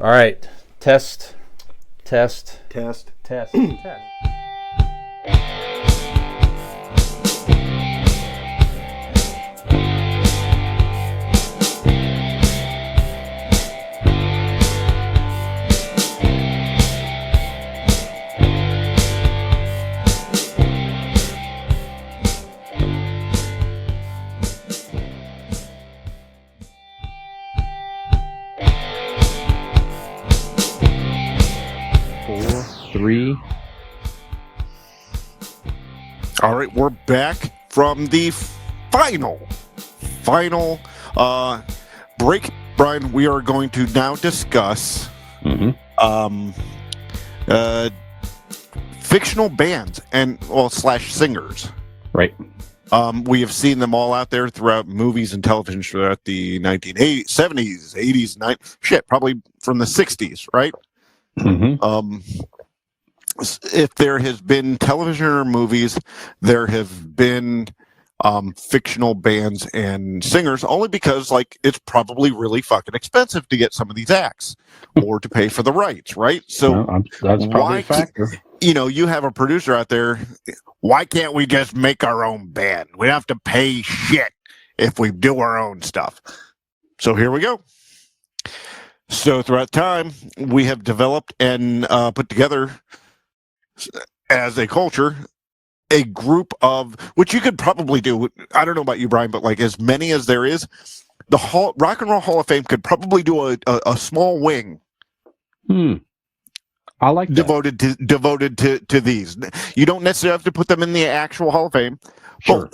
All right. Test, test, Test. test, test. 4, 3. All right, we're back from the final break. Brian, we are going to now discuss fictional bands and slash singers. Right. We have seen them all out there throughout movies and television throughout the 1980s, 70s, 80s, 90s, probably from the 60s, right? If there has been television or movies, there have been fictional bands and singers, only because it's probably really fucking expensive to get some of these acts or to pay for the rights, right? So that's probably a factor. You have a producer out there. Why can't we just make our own band? We don't have to pay shit if we do our own stuff. So here we go. So throughout time, we have developed and put together as a culture a group of, which you could probably do. I don't know about you, Brian, but as many as there is, the Rock and Roll Hall of Fame could probably do a small wing. I like that. Devoted to these. You don't necessarily have to put them in the actual Hall of Fame. Sure.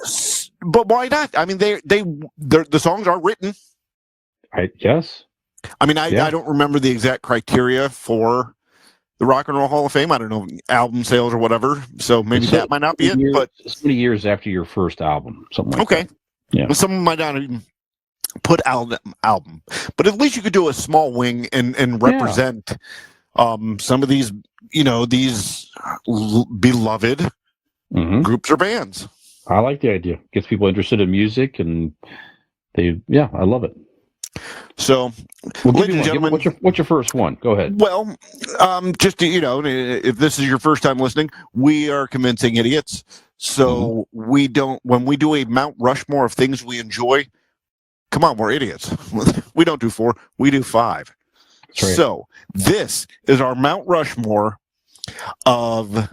But why not? I mean, the songs are written. Yes. I mean, I don't remember the exact criteria for the Rock and Roll Hall of Fame. I don't know, album sales or whatever. So maybe that might not be it. But so many years after your first album, something like that. Yeah. Well, some might not even put album, but at least you could do a small wing and represent some of these, these beloved groups or bands. I like the idea. Gets people interested in music, and I love it. So, ladies and gentlemen, what's your first one? Go ahead. Well, just to, if this is your first time listening, we are convincing idiots. So we don't, when we do a Mount Rushmore of things we enjoy, come on, we're idiots. We don't do 4, we do 5. Right. So this is our Mount Rushmore of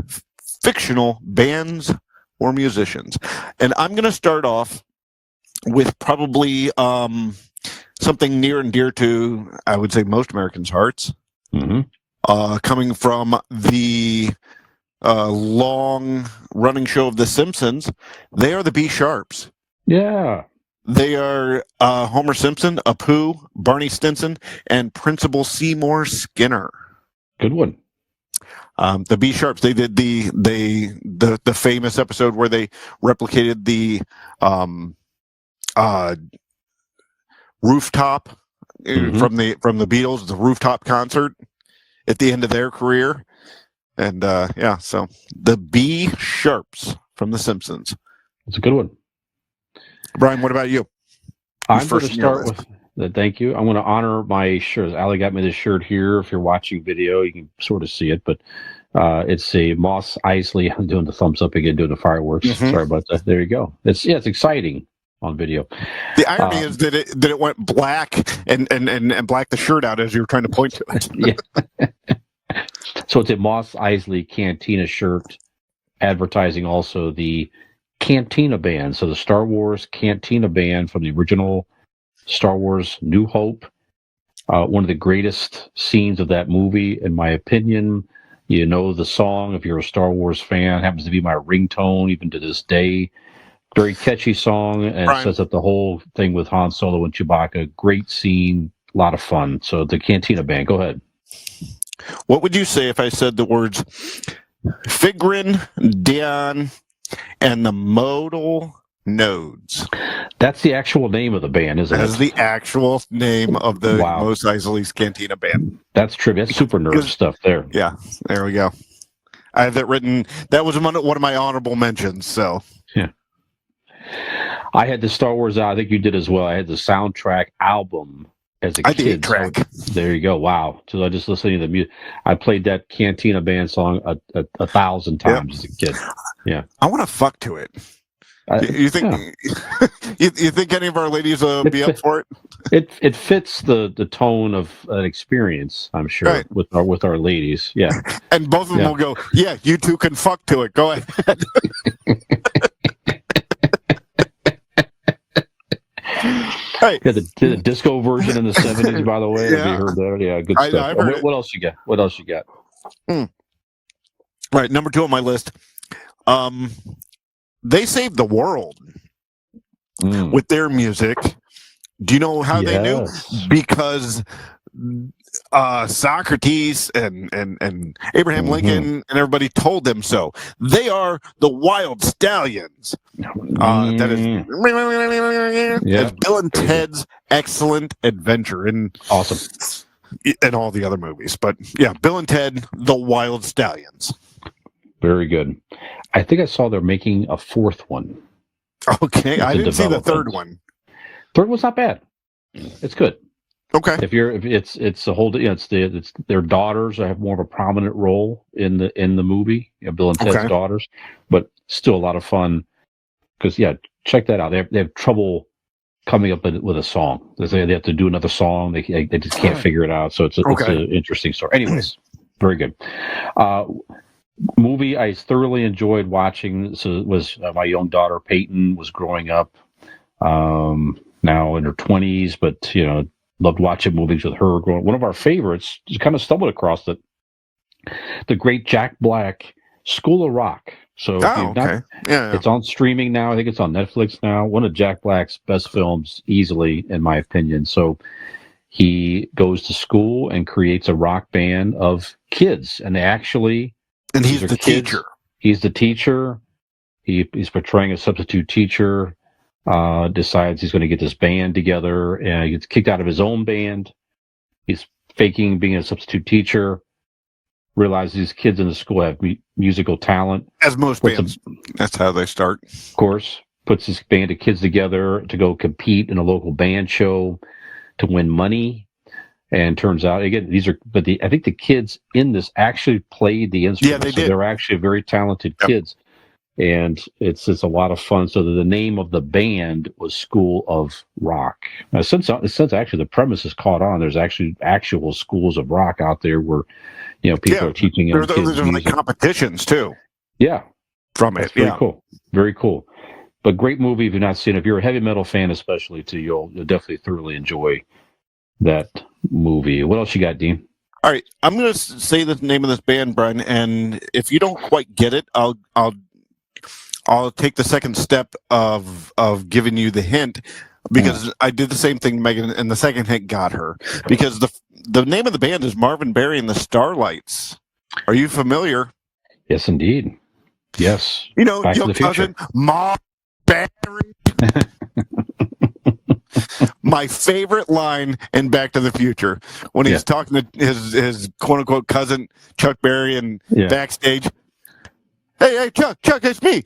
fictional bands or musicians. And I'm going to start off with probably something near and dear to, I would say, most Americans' hearts. Coming from the long-running show of The Simpsons, they are the B Sharps. Yeah. They are Homer Simpson, Apu, Barney Stinson, and Principal Seymour Skinner. Good one. The B Sharps. They did the famous episode where they replicated the rooftop from the Beatles, the rooftop concert at the end of their career, and so the B Sharps from The Simpsons. It's a good one. Brian, what about you? I'm going to start with thank you. I'm going to honor my shirt. Allie got me this shirt here. If you're watching video, you can sort of see it, but it's a Moss Eisley. I'm doing the thumbs up again, doing the fireworks. Sorry about that. There you go. It's exciting on video. The irony is that it went black and black the shirt out as you were trying to point to it. Yeah. So it's a Moss Eisley Cantina shirt, advertising also the Cantina Band. So the Star Wars Cantina Band from the original Star Wars New Hope. One of the greatest scenes of that movie, in my opinion. You know the song, if you're a Star Wars fan, happens to be my ringtone even to this day. Very catchy song, and sets up the whole thing with Han Solo and Chewbacca. Great scene, a lot of fun. So the Cantina Band, go ahead. What would you say if I said the words Figrin, Dion, and the Modal Nodes? That's the actual name of the band, isn't it? That's the actual name of the Mos Eisley's Cantina Band. That's trivia. That's super nerd stuff there. Yeah, there we go. I have that written. That was one of my honorable mentions. So yeah. I had the Star Wars. I think you did as well. I had the soundtrack album as a I had the kid. So 8-track. there you go. Wow. So I just listening to the music. I played that Cantina Band song a 1,000 Yep. times as a kid. Yeah. I want to fuck to it. I, You think yeah. you think any of our ladies will be up for it? It fits the tone of an experience, I'm sure, Right. with our ladies. Yeah. And both of them Yeah. will go, yeah, you two can fuck to it. Go ahead. Hey. Yeah, the disco version in the 70s, by the way. Have you Yeah. heard that? Yeah, good I know, stuff. I've heard What else you got? What else you got? All right, number 2 on my list. They saved the world with their music. Do you know how they knew? Yes. Because Socrates and Abraham Lincoln and everybody told them so. They are the Wild Stallions. That is, Yeah. it's Bill and Ted's Excellent Adventure, and Awesome. and all the other movies. But yeah, Bill and Ted, the Wild Stallions. Very good. I think I saw they're making a 4th one. Okay, It's I in didn't see the development. 3rd one. 3rd one's not bad. It's good. Okay, If it's a whole, it's their daughters have more of a prominent role in the movie. Bill and Ted's Okay. daughters, but still a lot of fun. Because check that out. They have trouble coming up with a song. They have to do another song. They just can't figure it out. So it's an interesting story. Anyways, very good. Movie I thoroughly enjoyed watching. So it was my young daughter Peyton was growing up, now in her 20s, but loved watching movies with her. One of our favorites, just kind of stumbled across it, the great Jack Black, School of Rock. So if you've not, it's on streaming now. I think it's on Netflix now. One of Jack Black's best films, easily, in my opinion. So he goes to school and creates a rock band of kids, and he's the teacher. He's the teacher. He's portraying a substitute teacher. Decides he's going to get this band together, and he gets kicked out of his own band. He's faking being a substitute teacher. Realizes these kids in the school have musical talent. As most bands, that's how they start. Of course, puts this band of kids together to go compete in a local band show to win money. And turns out, again, I think the kids in this actually played the instruments. Yeah, they did. They're actually very talented kids. And it's a lot of fun. So the name of the band was School of Rock. Now, since actually the premise is caught on, there's actually actual schools of rock out there where people are teaching young kids there's like competitions too. Yeah, from it. Very cool. Very cool. But great movie if you've not seen it. If you're a heavy metal fan, especially too, you'll definitely thoroughly enjoy that movie. What else you got, Dean? All right, I'm going to say the name of this band, Brian, and if you don't quite get it, I'll take the second step of giving you the hint, because I did the same thing, Megan, and the second hint got her, because the name of the band is Marvin Berry and the Starlights. Are you familiar? Yes, indeed. Yes. Your cousin Marvin Berry. My favorite line in Back to the Future, when he's talking to his quote unquote cousin Chuck Berry and backstage. Hey, Chuck, it's me,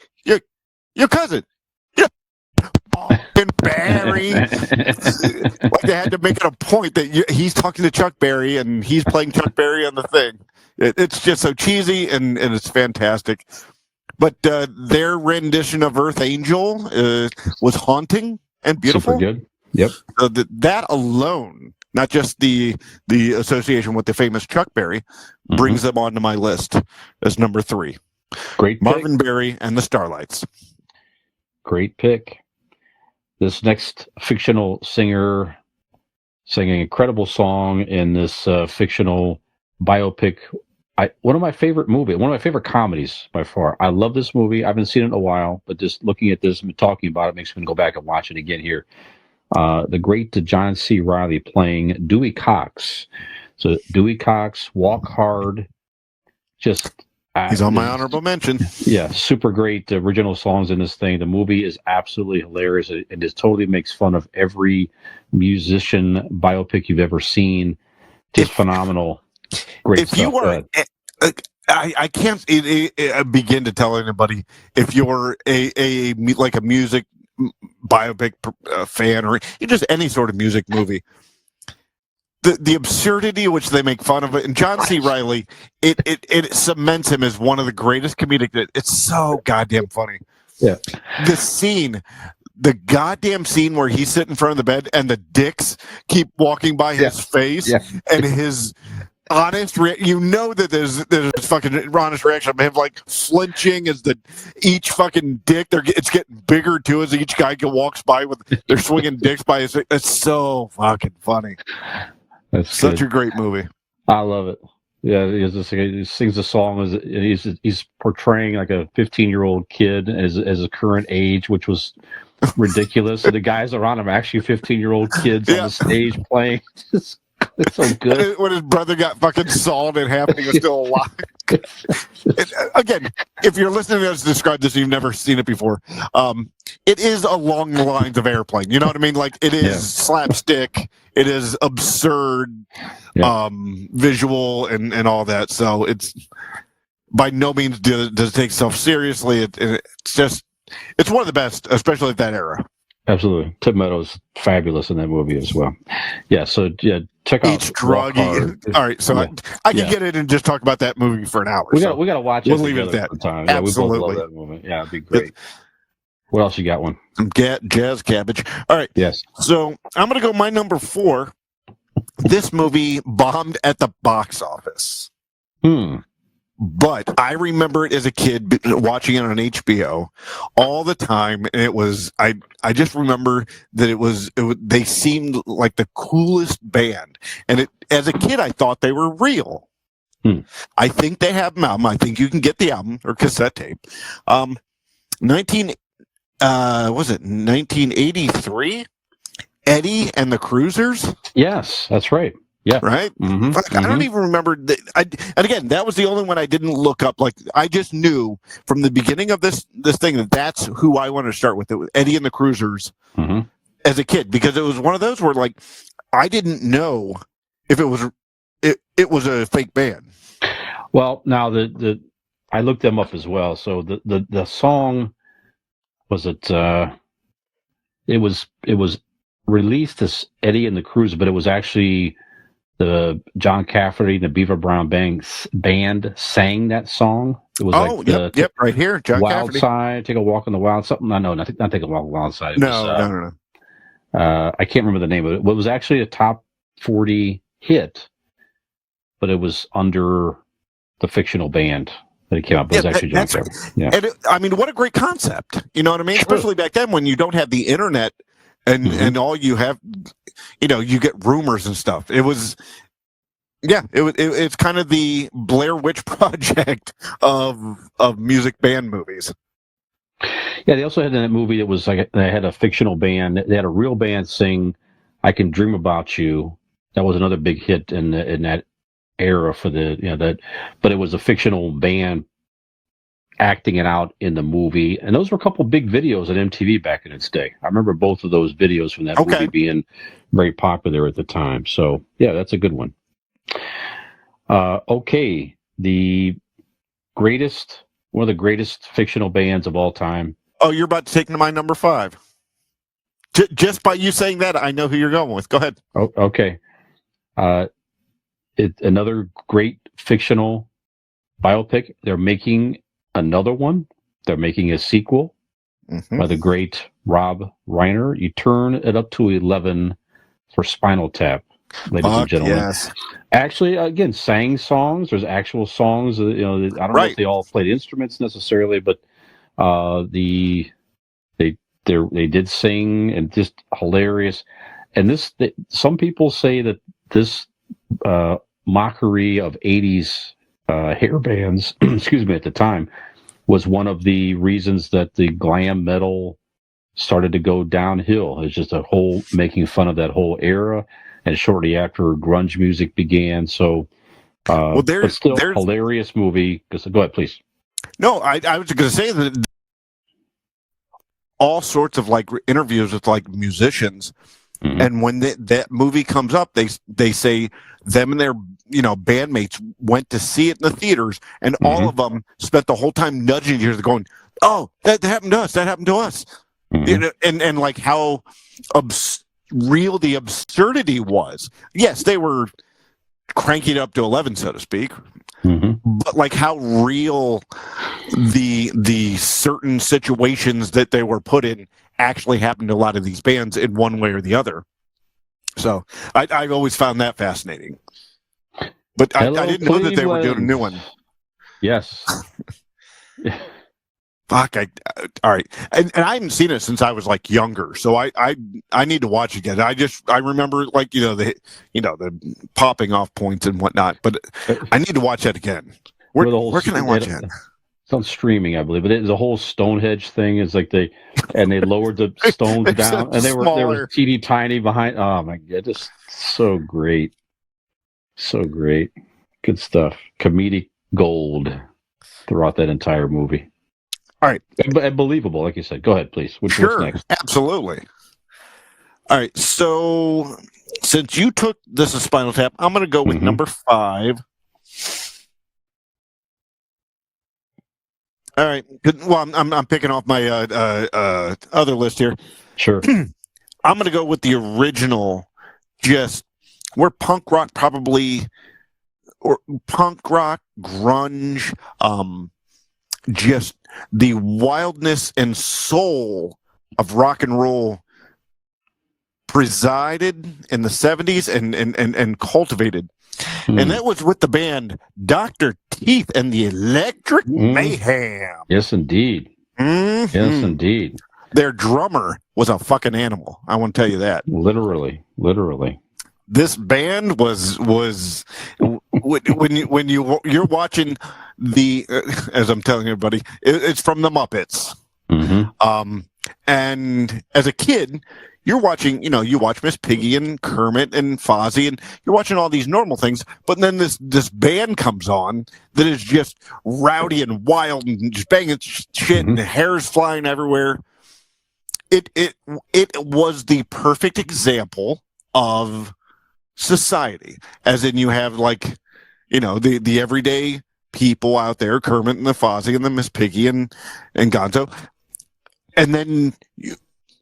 your cousin. Marvin Berry. Like they had to make it a point that he's talking to Chuck Berry and he's playing Chuck Berry on the thing. It's just so cheesy and it's fantastic. But their rendition of Earth Angel was haunting and beautiful. Super good. Yep. That alone, not just the association with the famous Chuck Berry, brings them onto my list as number 3. Great pick. Marvin Berry and the Starlights. Great pick. This next fictional singer sang an incredible song in this fictional biopic. One of my favorite comedies by far. I love this movie. I haven't seen it in a while, but just looking at this and talking about it makes me go back and watch it again here. The great John C. Reilly playing Dewey Cox. So Dewey Cox, Walk Hard, just... He's on my honorable mention. Yeah, super great original songs in this thing. The movie is absolutely hilarious. It just totally makes fun of every musician biopic you've ever seen. Just phenomenal. Great if stuff. You are, I can't begin to tell anybody if you're a music biopic fan or just any sort of music movie. the absurdity which they make fun of it, and John C. Reilly, it cements him as one of the greatest comedic. It's so goddamn funny. Yeah. The goddamn scene where he's sitting in front of the bed and the dicks keep walking by his face, and his honest you know that there's fucking honest reaction of him like flinching as each fucking dick it's getting bigger too as each guy walks by with they're swinging dicks by his face. It's so fucking funny. That's such good. a great movie. I love it. Yeah, he sings a song as he's portraying like a 15-year-old kid as a current age, which was ridiculous. So the guys around him are actually 15-year-old kids on the stage playing. It's so good. When his brother got fucking sawed in half and he was still alive. Again, if you're listening to us describe this and you've never seen it before, it is along the lines of Airplane. You know what I mean? Like, it is slapstick. It is absurd visual and all that. So it's by no means does it take itself seriously. It's one of the best, especially at that era. Absolutely. Tim Meadows fabulous in that movie as well. Yeah, so check out each drug. All right, so I can get it and just talk about that movie for an hour. We got to watch it. We'll leave it at that. Time. Absolutely. We both love that movie. Yeah, it'd be great. What else you got? One jazz cabbage. All right. Yes. So I'm going to go my number 4. This movie bombed at the box office. But I remember it as a kid watching it on HBO all the time, and it was I just remember that they seemed like the coolest band, and as a kid I thought they were real. I think they have an album. I think you can get the album or cassette tape. 1983? Eddie and the Cruisers? Yes, that's right. Yeah. Right? I don't even remember. And again, that was the only one I didn't look up. Like, I just knew from the beginning of this thing that's who I wanted to start with. It was Eddie and the Cruisers as a kid, because it was one of those where, like, I didn't know if it was a fake band. Well, now I looked them up as well. So the song was it was released as Eddie and the Cruisers, but it was actually the John Cafferty and the Beaver Brown band sang that song. It was right here, John Wild Cafferty. Side, Take a Walk on the Wild something. No, not Take a Walk on the Wild Side. No. I can't remember the name of it. It was actually a top 40 hit, but it was under the Fictional band that it came up. It was actually John Cafferty. Yeah. And I mean, what a great concept. You know what I mean? Sure. Especially back then when you don't have the internet and all you have, you get rumors and stuff. It was, it's kind of the Blair Witch Project of music band movies. Yeah, they also had in that movie, it was like they had a fictional band. They had a real band sing "I Can Dream About You." That was another big hit in that era for that. But it was a fictional band acting it out in the movie, and those were a couple big videos on MTV back in its day. I remember both of those videos from that movie being very popular at the time. So yeah, that's a good one. Okay, one of the greatest fictional bands of all time. Oh, you're about to take my number 5. Just by you saying that, I know who you're going with. Go ahead. Oh, okay. Another great fictional biopic. They're making another one. They're making a sequel by the great Rob Reiner. You turn it up to 11 for Spinal Tap, ladies and gentlemen. Yes. Actually, again, sang songs. There's actual songs. I don't know if they all played instruments necessarily, but they did sing, and just hilarious. And some people say that this mockery of 80s hair bands, excuse me, at the time, was one of the reasons that the glam metal started to go downhill. It's just making fun of that whole era, and shortly after grunge music began. So, but still hilarious movie. Go ahead, please. No, I was going to say that all sorts of like interviews with like musicians. And when that movie comes up, they say them and their bandmates went to see it in the theaters, and all of them spent the whole time nudging each other, going, "Oh, that happened to us. That happened to us." And like how real the absurdity was. Yes, they were cranking it up to 11, so to speak, but like how real the certain situations that they were put in actually happened to a lot of these bands in one way or the other. So I've always found that fascinating. But I didn't know that they were doing a new one. Yes. Fuck! All right, and I haven't seen it since I was like younger, so I need to watch it again. I remember like the popping off points and whatnot, but I need to watch that again. Where can I watch it? It's on streaming, I believe, but the whole Stonehenge thing is like they lowered the stones down, and they were teeny tiny behind. Oh my god, just so great, good stuff, comedic gold throughout that entire movie. All right. And believable, like you said. Go ahead, please. What's next? Absolutely. All right. So, since you took this as Spinal Tap, I'm going to go with number 5. All right. Good. Well, I'm picking off my other list here. Sure. I'm going to go with the original, just where punk rock probably, or punk rock, grunge, just the wildness and soul of rock and roll presided in the 70s and cultivated. And that was with the band Dr. Teeth and the Electric Mayhem. Yes, indeed. Yes, indeed. Their drummer was a fucking animal. I want to tell you that. Literally. This band was when you're watching the as I'm telling everybody, it's from the Muppets. And as a kid, you're watching, you watch Miss Piggy and Kermit and Fozzie, and you're watching all these normal things. But then this band comes on that is just rowdy and wild and just banging shit and hair's flying everywhere. It was the perfect example of society, as in you have like, the everyday people out there, Kermit and the Fozzie and the Miss Piggy and Gonzo, and then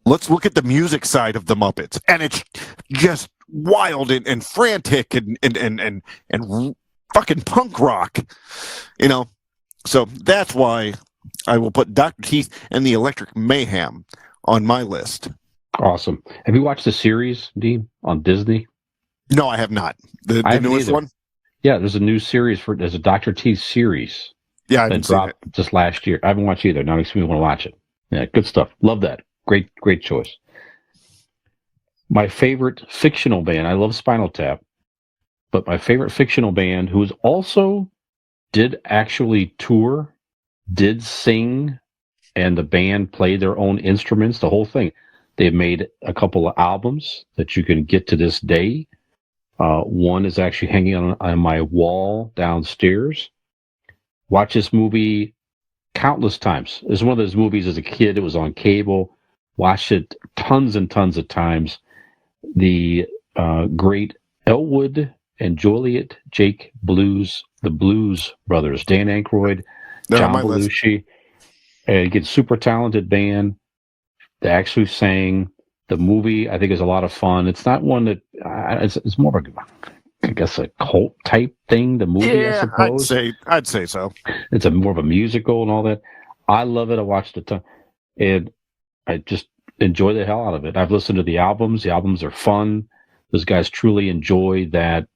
let's look at the music side of the Muppets, and it's just wild and frantic and fucking punk rock, So that's why I will put Dr. Teeth and the Electric Mayhem on my list. Awesome. Have you watched the series, Dean, on Disney? No, I have not. The newest one? Yeah, there's a new series there's a Dr. Teeth series. Yeah, I haven't seen it. Just last year. I haven't watched either. Now it makes me want to watch it. Yeah, good stuff. Love that. Great choice. My favorite fictional band, I love Spinal Tap, but my favorite fictional band, who also did actually tour, did sing, and the band played their own instruments, the whole thing. They've made a couple of albums that you can get to this day. One is actually hanging on my wall downstairs. Watch this movie countless times. It's one of those movies as a kid. It was on cable. Watched it tons and tons of times. The great Elwood and Joliet Jake the Blues Brothers, Dan Aykroyd, John Belushi. It's a super talented band. They actually sang. The movie, I think, is a lot of fun. It's not one that it's more of a cult type thing. The movie, yeah, I suppose. I'd say so. It's more of a musical and all that. I love it. I watched it, and I just enjoy the hell out of it. I've listened to the albums. The albums are fun. Those guys truly enjoy that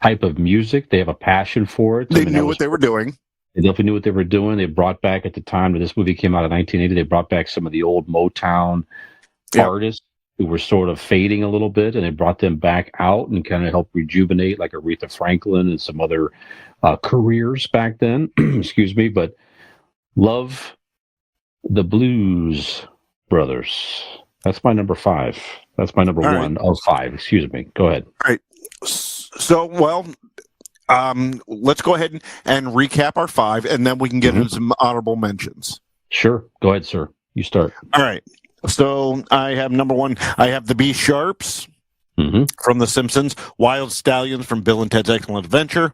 type of music. They have a passion for it. They knew what they were doing. They definitely knew what they were doing. They brought back, at the time that this movie came out in 1980, they brought back some of the old Motown artists who were sort of fading a little bit, and they brought them back out and kind of helped rejuvenate, like Aretha Franklin and some other careers back then. Excuse me, but love the Blues Brothers. That's my number 5. That's my number 1 of 5. Excuse me. Go ahead. All right. So, let's go ahead and recap our 5, and then we can get into some honorable mentions. Sure. Go ahead, sir. You start. All right. So I have number 1. I have the B Sharps from The Simpsons, Wild Stallions from Bill and Ted's Excellent Adventure,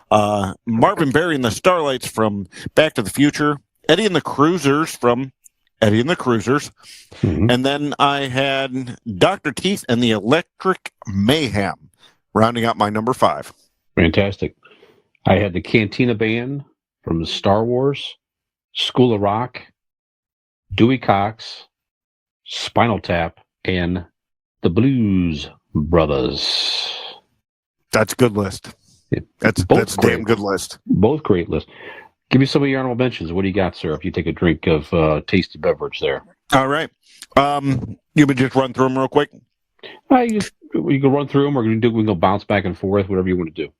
Marvin Berry and the Starlights from Back to the Future, Eddie and the Cruisers from Eddie and the Cruisers. Mhm. And then I had Dr. Teeth and the Electric Mayhem, rounding out my number 5. Fantastic. I had the Cantina Band from the Star Wars, School of Rock, Dewey Cox, Spinal Tap, and the Blues Brothers. That's a good list. That's a damn good list. Both great lists. Give me some of your honorable mentions. What do you got, sir? If you take a drink of tasty beverage there. All right. You would just run through them real quick? You can run through them, or we can go bounce back and forth, whatever you want to do.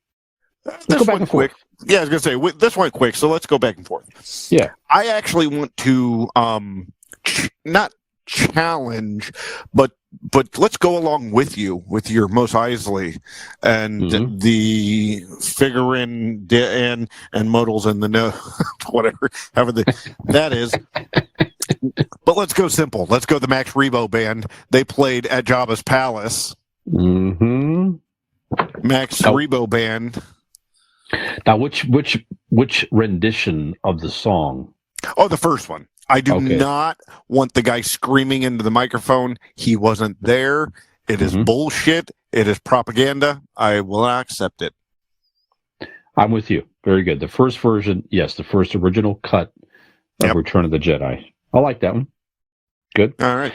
This one quick. Yeah, I was going to say, this one quick, so let's go back and forth. Yeah. I actually want to not challenge, but let's go along with you with your Mos Eisley and the figurine and modals and the no whatever that is. But let's go simple. Let's go the Max Rebo band. They played at Jabba's Palace. Mm-hmm. Max Rebo band. Now, which rendition of the song? Oh, the first one. I do not want the guy screaming into the microphone. He wasn't there. It is bullshit. It is propaganda. I will not accept it. I'm with you. Very good. The first version, yes, the first original cut of Return of the Jedi. I like that one. Good. All right.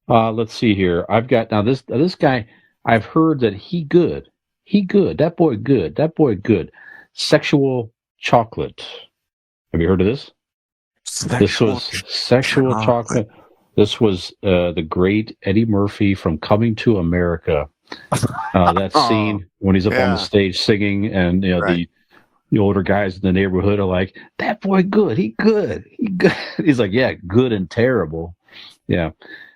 Let's see here. I've got now this guy. I've heard that he good. That boy good. Sexual Chocolate. Have you heard of this? This was Sexual Chocolate. This was the great Eddie Murphy from Coming to America. That scene when he's up on the stage singing, and the older guys in the neighborhood are like, "That boy good. He good. He's like, "Yeah, good and terrible." Yeah.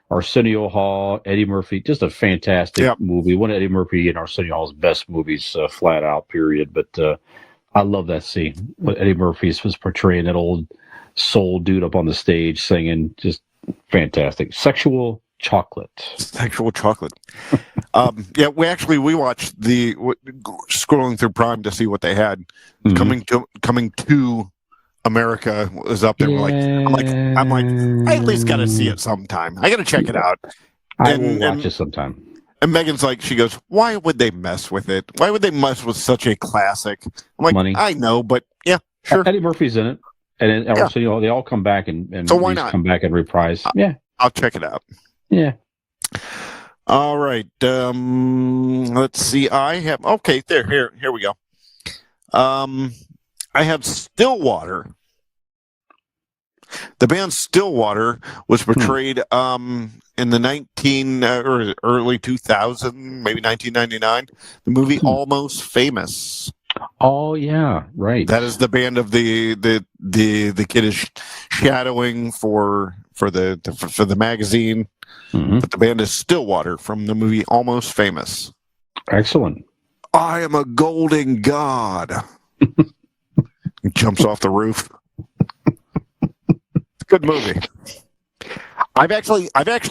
Arsenio Hall, Eddie Murphy, just a fantastic movie. One of Eddie Murphy and Arsenio Hall's best movies, flat out, period. But I love that scene. Eddie Murphy was portraying that old soul dude up on the stage singing, just fantastic. Sexual Chocolate. We watched scrolling through Prime to see what they had. Coming to America was up there. I'm like, I at least got to see it sometime. I got to check it out. I will watch it sometime. And Megan's like, she goes, why would they mess with it? Why would they mess with such a classic? I'm like, money. I know, but yeah, sure. Eddie Murphy's in it. And then also, they all come back and so why not come back and reprise? I'll check it out. Yeah. All right. Let's see. I have here we go. I have Stillwater. The band Stillwater was portrayed in the early 2000, maybe 1999. The movie Almost Famous. Oh yeah, right. That is the band of the kid is shadowing for the magazine. But the band is Stillwater from the movie Almost Famous. Excellent. I am a golden god. He jumps off the roof. It's a good movie. I've actually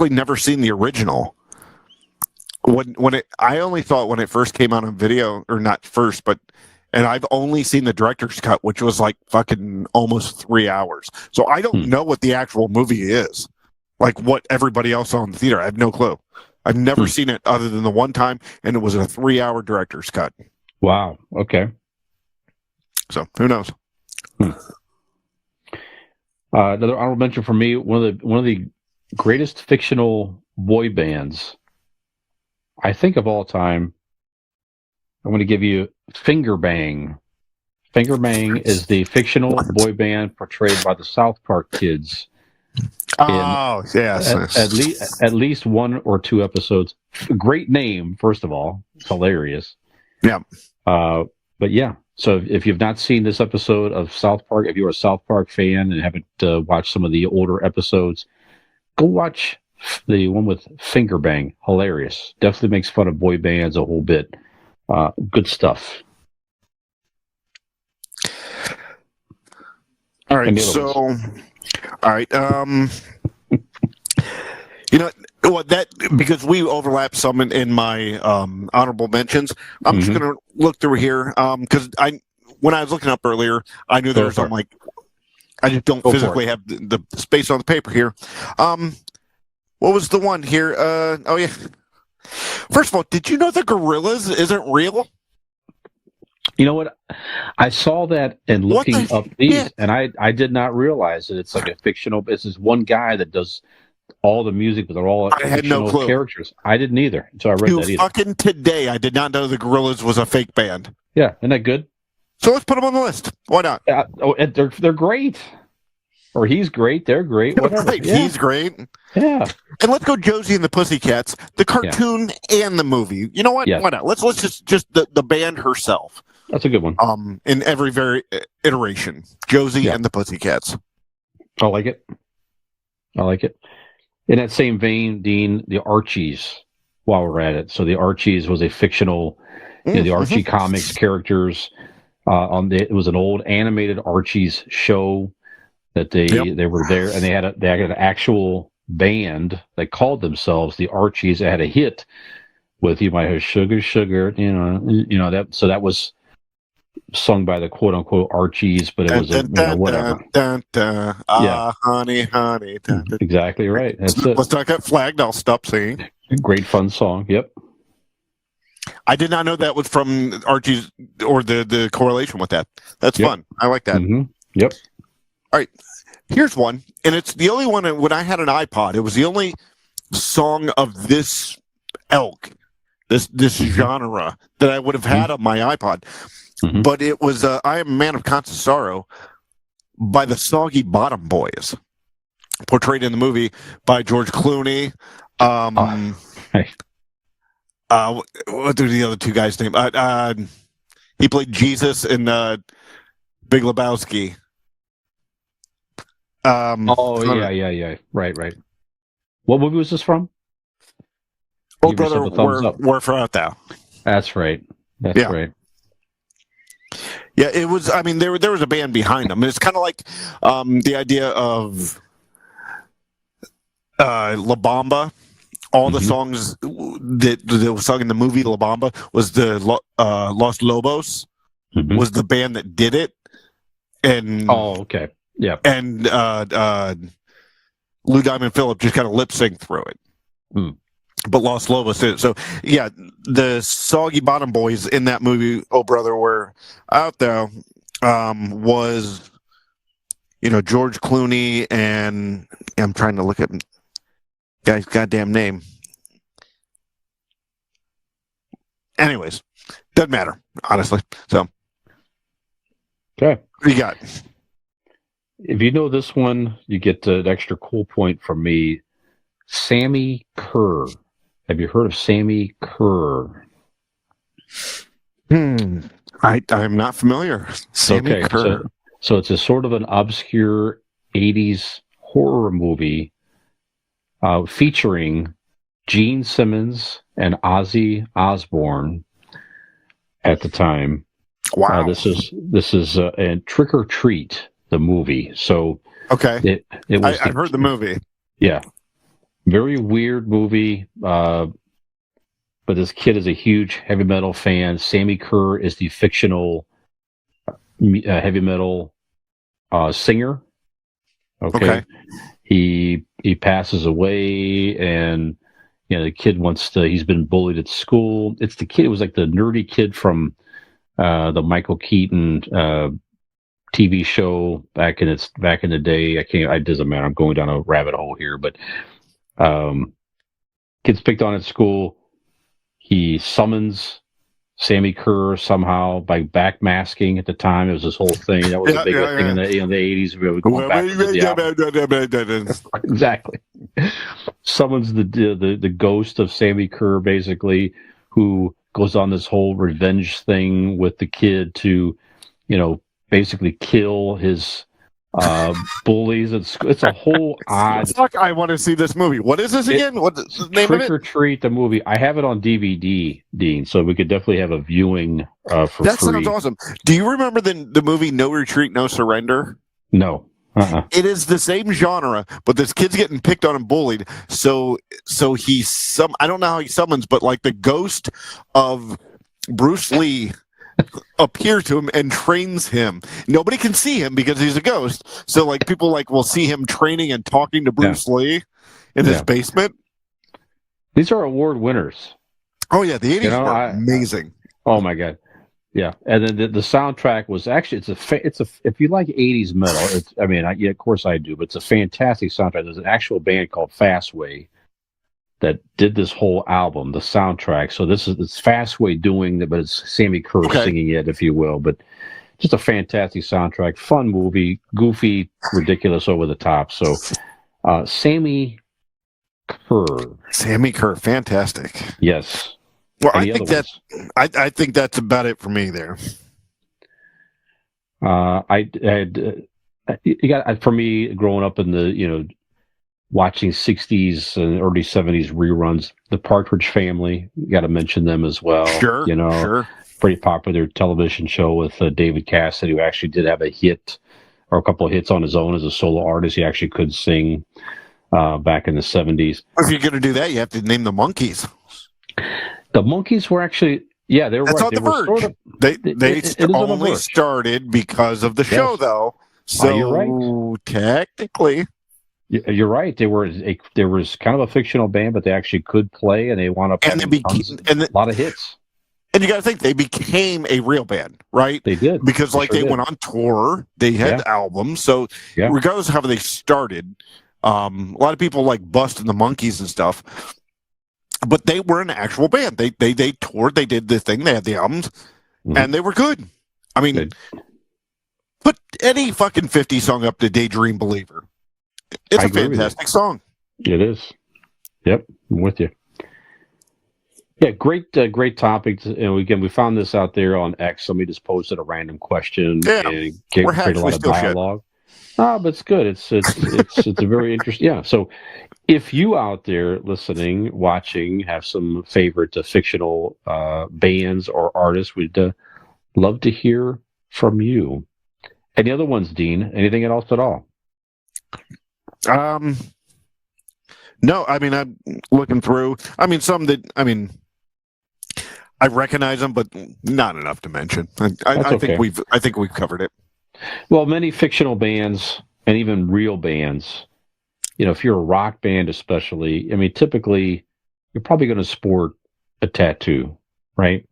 never seen the original. I only thought when it first came out on video, or not first, and I've only seen the director's cut, which was like fucking almost 3 hours. So I don't know what the actual movie is. Like what everybody else saw in the theater. I have no clue. I've never seen it other than the one time, and it was a 3-hour director's cut. Wow. Okay. So who knows? Another honorable mention for me, one of the greatest fictional boy bands, I think, of all time. I'm going to give you Finger Bang. Finger Bang is the fictional boy band portrayed by the South Park kids. Oh, yes. At least 1 or 2 episodes. Great name, first of all. It's hilarious. Yeah. But yeah, so if you've not seen this episode of South Park, if you're a South Park fan and haven't watched some of the older episodes, go watch the one with Finger Bang. Hilarious. Definitely makes fun of boy bands a whole bit. Good stuff. All right. Because we overlap some in my honorable mentions, I'm just going to look through here because when I was looking up earlier, I knew there was I just don't physically have the space on the paper here. What was the one here? Oh yeah. First of all, did you know the gorillas isn't real? You know what? I saw that and looking up these, and I did not realize that it's like a fictional. It's this one guy that does all the music, but they're all fictional characters. I didn't either until I read that. Fucking today, I did not know the Gorillaz was a fake band. Yeah, isn't that good? So let's put them on the list. Why not? They're great. Or he's great. They're great. Whatever. Right. Yeah. He's great. Yeah. And let's go Josie and the Pussycats, the cartoon and the movie. You know what? Yeah. Why not? Let's just the band herself. That's a good one. In every iteration, Josie and the Pussycats. I like it. In that same vein, Dean, the Archies. While we're at it, so the Archies was a fictional, the Archie comics characters. It was an old animated Archies show that they were there, and they had an actual band. They called themselves the Archies. They had a hit with "You Might Have Sugar, Sugar." That. So that was sung by the quote unquote Archies, but it was whatever. Honey, honey. Exactly right. That's it. Let's not get flagged. I'll stop singing. Great fun song. Yep. I did not know that was from Archie's or the correlation with that. That's fun. I like that. Mm-hmm. Yep. All right. Here's one, and it's the only one when I had an iPod. It was the only song of this ilk, this genre that I would have had on my iPod. Mm-hmm. But it was "I Am a Man of Constant Sorrow" by the Soggy Bottom Boys, portrayed in the movie by George Clooney. What are the other two guys' name? He played Jesus in Big Lebowski. Yeah. Right. What movie was this from? Oh, brother, where art thou? That's right. That's right. Yeah, it was. I mean, there was a band behind them. It's kind of like the idea of La Bamba. All the songs that was sung in the movie La Bamba was the Los Lobos was the band that did it. And okay, yeah. And Lou Diamond Phillips just kind of lip synced through it. But Los Lobos did it. So yeah, the Soggy Bottom Boys in that movie, Oh Brother, Where Art Thou, was George Clooney, and I'm trying to look at guy's goddamn name. Anyways, doesn't matter, honestly. So, okay. What do you got? If you know this one, you get an extra cool point from me. Sammy Kerr. Have you heard of Sammy Kerr? I'm not familiar. Sammy Kerr. So it's a sort of an obscure 80s horror movie featuring Gene Simmons and Ozzy Osbourne at the time. Wow. This is a Trick or Treat, the movie. So okay, I've heard the movie. Yeah, very weird movie. But this kid is a huge heavy metal fan. Sammy Kerr is the fictional heavy metal singer. Okay. He passes away, and the kid he's been bullied at school. It's the kid. It was like the nerdy kid from the Michael Keaton TV show back in the day. It doesn't matter. I'm going down a rabbit hole here, but kid's picked on at school. He summons Sammy Kerr somehow by backmasking at the time. It was this whole thing. That was a big thing in the 80s. We were going back to exactly. Summons the ghost of Sammy Kerr, basically, who goes on this whole revenge thing with the kid to, basically kill his bullies. It's a whole odd. Fuck! I want to see this movie. What is this again? What's the name of it? Trick or Treat, the movie. I have it on DVD, Dean, so we could definitely have a viewing for free. That sounds awesome. Do you remember the movie No Retreat, No Surrender? No. It is the same genre, but this kid's getting picked on and bullied. So he's I don't know how he summons, but like the ghost of Bruce Lee appear to him and trains him. Nobody can see him because he's a ghost. So like people like will see him training and talking to Bruce Lee in his basement. These are award winners. Oh yeah, the 80s were amazing. Oh my god. Yeah, and then the soundtrack was actually it's a if you like 80s metal, of course I do, but it's a fantastic soundtrack. There's an actual band called Fastway that did this whole album, the soundtrack. So it's Fastway doing it, but it's Sammy Kerr singing it, if you will. But just a fantastic soundtrack, fun movie, goofy, ridiculous, over the top. So Sammy Kerr, fantastic. Yes. Well, I think that's about it for me there. For me, growing up in the watching 60s and early 70s reruns, the Partridge Family, you got to mention them as well. Sure. Pretty popular television show with David Cassidy, who actually did have a hit or a couple of hits on his own as a solo artist. He actually could sing back in the 70s. If you're going to do that, you have to name the Monkees. The Monkees were actually, they were That's right. on the verge. Sort of, they only started because of the show, though. So you're right. Technically, you're right. There was kind of a fictional band, but they actually could play, and they wound up having a lot of hits. And you got to think they became a real band, right? They did, because they went on tour, they had albums. So regardless of how they started, a lot of people like busting the Monkees and stuff. But they were an actual band. They toured. They did the thing. They had the albums, and they were good. I mean, put any fucking 50 song up to Daydream Believer. It's a fantastic song. It is. Yep, I'm with you. Yeah, great topic. Again, we found this out there on X. Somebody just posted a random question and created a lot of dialogue. But it's good. It's a very interesting. Yeah. So, if you out there listening, watching, have some favorite fictional bands or artists, we'd love to hear from you. Any other ones, Dean? Anything else at all? No. I mean, I'm looking through. I mean, some that I recognize them, but not enough to mention. I think we've covered it. Well, many fictional bands and even real bands, if you're a rock band especially, typically you're probably going to sport a tattoo, right?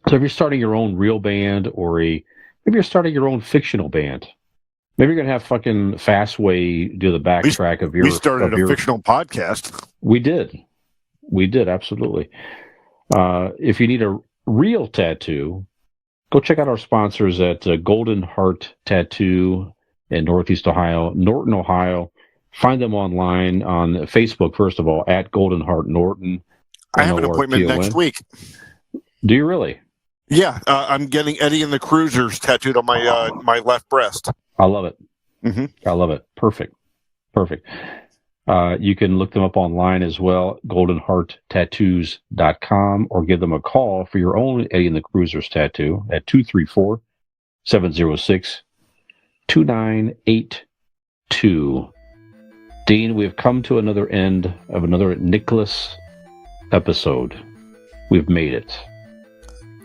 So if you're starting your own real band maybe you're starting your own fictional band, maybe you're going to have fucking Fastway do the backtrack of your... We started a fictional podcast. We did, absolutely. If you need a real tattoo, go check out our sponsors at Golden Heart Tattoo in Northeast Ohio, Norton, Ohio. Find them online on Facebook, first of all, at Golden Heart Norton. I have an appointment next week. Do you really? Yeah, I'm getting Eddie and the Cruisers tattooed on my my left breast. I love it. Mm-hmm. I love it. Perfect. You can look them up online as well, goldenhearttattoos.com, or give them a call for your own Eddie and the Cruisers tattoo at 234-706-2982. Dean, we've come to another end of another Nicholas episode. We've made it.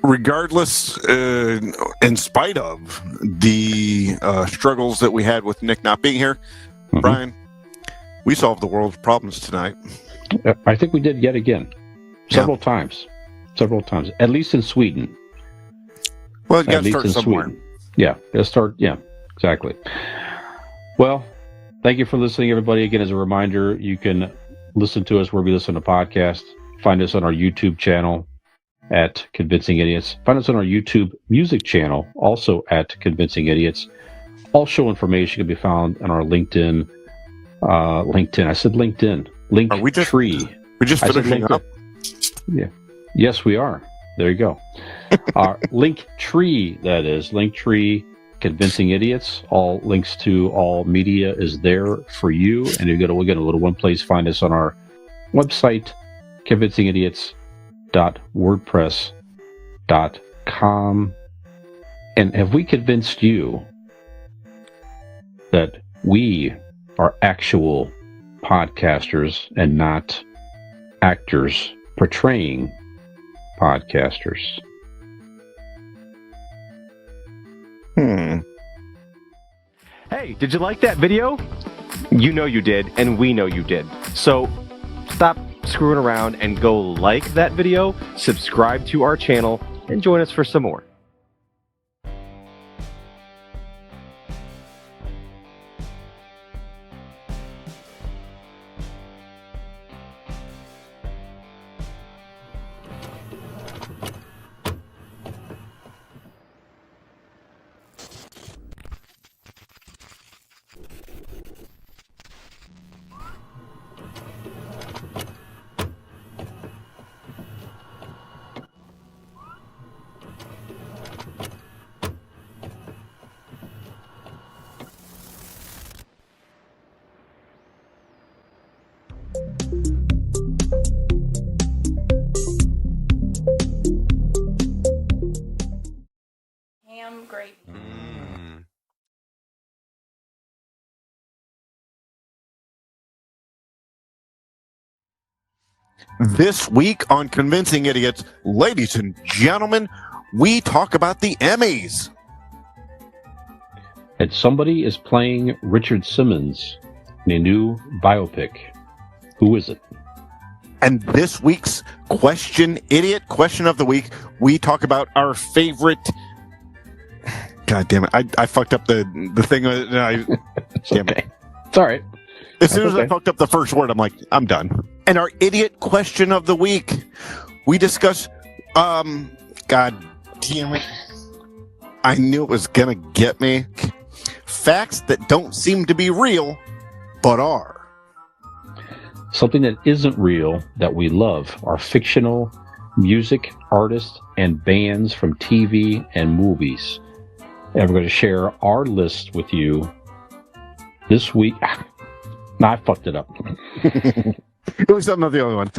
Regardless, in spite of the struggles that we had with Nick not being here, Brian, we solved the world's problems tonight. I think we did yet again. Several times. At least in Sweden. Well, you got to start somewhere. Sweden. Yeah, let's start. Yeah, exactly. Well, thank you for listening, everybody. Again, as a reminder, you can listen to us where we listen to podcasts. Find us on our YouTube channel at Convincing Idiots. Find us on our YouTube music channel, also at Convincing Idiots. All show information can be found on our LinkedIn. I said LinkedIn. Linktree. We just finishing up? Yeah. Yes, we are. There you go. Our Linktree, that is. Linktree, Convincing Idiots. All links to all media is there for you. And you're going to go to one place, find us on our website, convincingidiots.wordpress.com. And have we convinced you that we are actual podcasters and not actors portraying podcasters? Hey, did you like that video? You know you did, and we know you did. So stop screwing around and go like that video, subscribe to our channel, and join us for some more. Ham gravy. This week on Convincing Idiots, ladies and gentlemen, we talk about the Emmys. And somebody is playing Richard Simmons in a new biopic. Who is it? And this week's question of the week, we talk about our favorite. God damn it! I fucked up the thing. Damn it! It's all right. As soon as I fucked up the first word, I'm like, I'm done. And our idiot question of the week, we discuss. God damn it! I knew it was gonna get me. Facts that don't seem to be real, but are. Something that isn't real that we love are fictional music artists and bands from TV and movies. And we're going to share our list with you this week. No, I fucked it up. At least I'm not the only one.